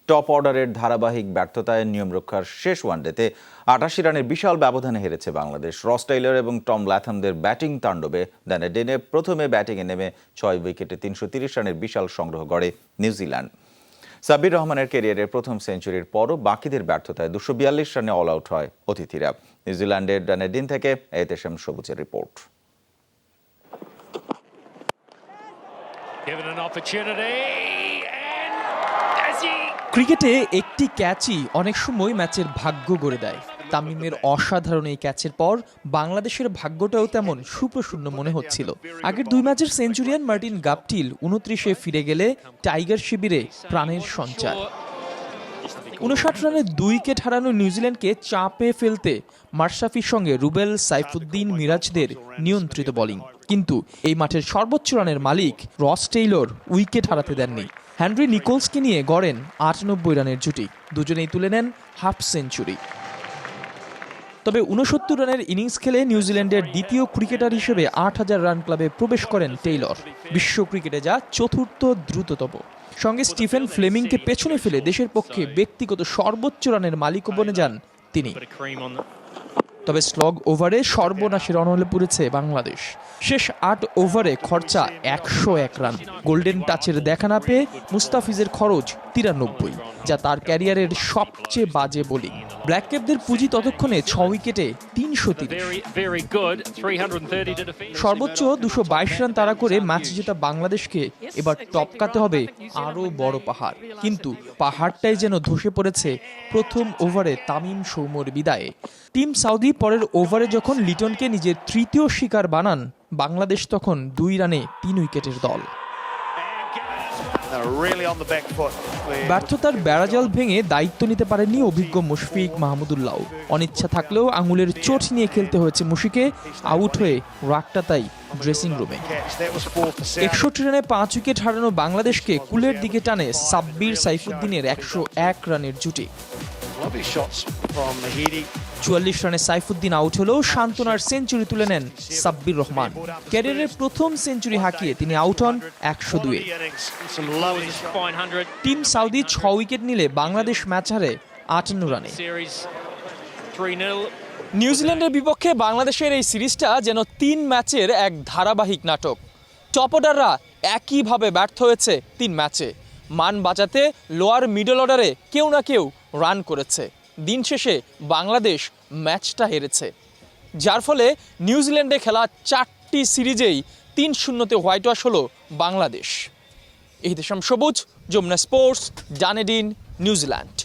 Top অর্ডারের ধারাবাহিক ব্যর্থতায় নিয়ম রক্ষার শেষ ওয়ানডেতে ৮৮ রানের বিশাল ব্যবধানে হেরেছে বাংলাদেশ। রস টেইলর এবং টম ল্যাথমদের ব্যাটিং তাণ্ডবে ডানেডিনে প্রথমে ব্যাটিংয়ে নেমে ৬ উইকেটে ৩৩০ রানের বিশাল সংগ্রহ গড়ে নিউজিল্যান্ড। সাব্বির রহমানের ক্যারিয়ারের প্রথম সেঞ্চুরির পরও বাকিদের ব্যর্থতায় ২৪২ রানে অল আউট হয় অতিথিরা। নিউজিল্যান্ডের ডানেডিন থেকে এহতেশাম সবুজের রিপোর্ট। ক্রিকেটে একটি ক্যাচই অনেক সময় ম্যাচের ভাগ্য গড়ে দেয়। তামিমের অসাধারণ এই ক্যাচের পর বাংলাদেশের ভাগ্যটাও তেমন সুপ্রসন্ন মনে হচ্ছিল। আগের ২ ম্যাচের সেঞ্চুরিয়ান মার্টিন গাপটিল ২৯-এ ফিরে গেলে টাইগার শিবিরে প্রাণের সঞ্চার। ৫৯ রানে ২ উইকেট হারানো নিউজিল্যান্ডকে চাপে ফেলতে মাশরাফির সঙ্গে রুবেল, সাইফুদ্দিন, মিরাজদের নিয়ন্ত্রিত বোলিং। কিন্তু এই মাঠের সর্বোচ্চ রানের মালিক রস টেইলর উইকেট হারাতে দেননি। হেনরি নিকোলসকে নিয়ে গড়েন ৯৮ রানের জুটি, দুজনেই তুলে নেন হাফ সেঞ্চুরি। তবে ৬৯ রানের ইনিংস খেলে নিউজিল্যান্ডের দ্বিতীয় ক্রিকেটার হিসেবে ৮০০০ রান ক্লাবে প্রবেশ করেন টেইলর, বিশ্ব ক্রিকেটে যা চতুর্থ দ্রুততম। সঙ্গে স্টিফেন ফ্লেমিংকে পেছনে ফেলে দেশের পক্ষে ব্যক্তিগত সর্বোচ্চ রানের মালিকও বনে যান তিনি। তবে স্লগ ওভারে সর্বনাশের অনলে পড়েছে বাংলাদেশ। শেষ ৮ ওভারে খরচা ১০১ রান। গোল্ডেন টাচের দেখা না পেয়ে মুস্তাফিজের খরচ ৯৩, যা তার ক্যারিয়ারের সবচেয়ে বাজে বোলিং। ব্ল্যাক ক্যাপদের পুঁজি ততক্ষণে ৬ উইকেটে ৩৩০। সর্বোচ্চ ২২২ রান তাড়া করে ম্যাচ জেতা বাংলাদেশকে এবার টপকাতে হবে আরও বড় পাহাড়। কিন্তু পাহাড়টাই যেন ধসে পড়েছে প্রথম ওভারে তামিম সৌম্যর বিদায়ে। টিম সাউদি পরের ওভারে যখন লিটনকে নিজের তৃতীয় শিকার বানান, বাংলাদেশ তখন ২ রানে ৩ উইকেটের দল। ব্যর্থতার বেড়াজাল ভেঙে দায়িত্ব নিতে পারেননি অভিজ্ঞ মুশফিক মাহমুদুল্লাহ। অনিচ্ছা থাকলেও আঙুলের চোট নিয়ে খেলতে হয়েছে মুশিকে। আউট হয়ে রাগটা তাই ড্রেসিং রুমে। ৬১ রানে ৫ উইকেট হারানো বাংলাদেশকে কুলের দিকে টানে সাব্বির সাইফুদ্দিনের ১০১ রানের জুটি। ৪৪ রানে সাইফুদ্দিন আউট হলেও সান্ত্বনার সেঞ্চুরি তুলে নেন সাব্বির রহমান। ক্যারিয়ারের প্রথম সেঞ্চুরি হাঁকিয়ে তিনি আউট হন ১০২-এ। টিম সাউদি ৬ উইকেট নিলে বাংলাদেশ ম্যাচ হারে ৫৮ রানে। নিউজিল্যান্ডের বিপক্ষে বাংলাদেশের এই সিরিজটা যেন ৩ ম্যাচের এক ধারাবাহিক নাটক। টপ অর্ডাররা একইভাবে ব্যর্থ হয়েছে ৩ ম্যাচে। মান বাঁচাতে লোয়ার মিডল অর্ডারে কেউ না কেউ রান করেছে। দিন শেষে বাংলাদেশ ম্যাচটা হেরেছে, যার ফলে নিউজিল্যান্ডে খেলা ৪টি সিরিজেই ৩-০-তে হোয়াইট ওয়াশ হলো বাংলাদেশ। এহতেশাম সবুজ, যমুনা স্পোর্টস, ডানেডিন, নিউজিল্যান্ড।